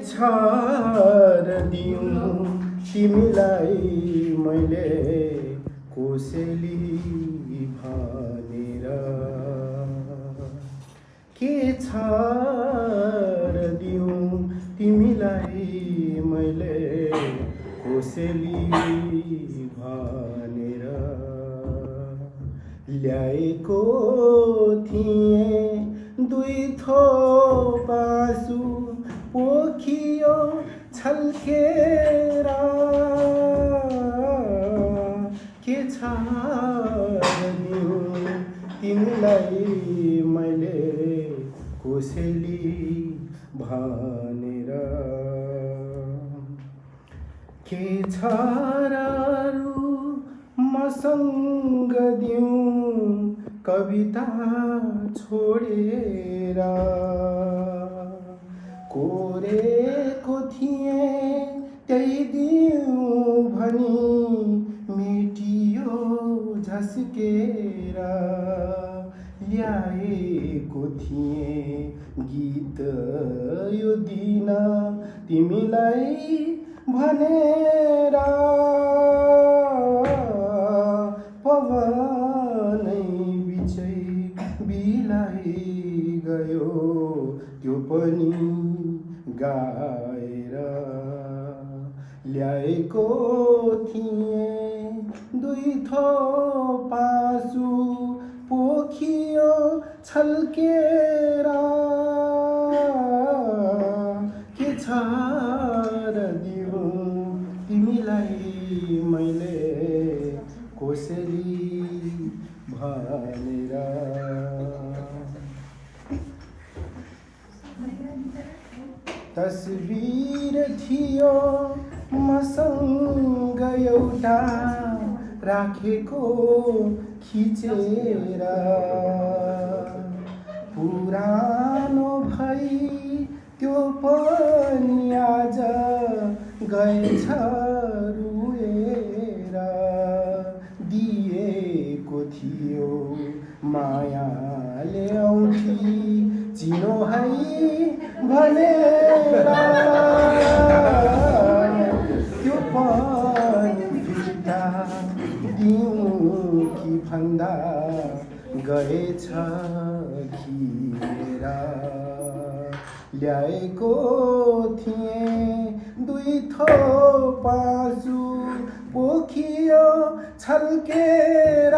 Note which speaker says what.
Speaker 1: छ र दिउँ तिमीलाई मैले कोसेली भनेर के छ र दिउँ तिमीलाई मैले कोसेली भनेर ल्याएको थिएँ दुई थोप आँसु पोखियो छल्केर के छ र दिउँ तिमीलाई मैले कोसेली भनेर के छ र अरू मसँग दिउँ कविता छोडेर कोरेको थिएँ त्यही दिउँ भनी मेटियो झस्केर ल्याएको थिएँ गीत यो दिन तिमीलाई भनेर पवनै बिचै बिलाई गयो त्यो पनि गाएर ल्याएको थिएँ दुई थोप आँसु पोखियो छल्केर के छ र दिउँ तिमीलाई मैले कोसेली भनेर तस्बिर थियो मसँग एउटा राखेको खिचेर पुरानो भई त्यो पनि आज गएछ रुएर दिएको थियो मायाले औँठी चिनो है भनेर त्यो पनि फिर्ता दिउँ कि भन्दा गएछ खिएर ल्याएको थिएँ दुई थोप आँसु पोखियो छल्केर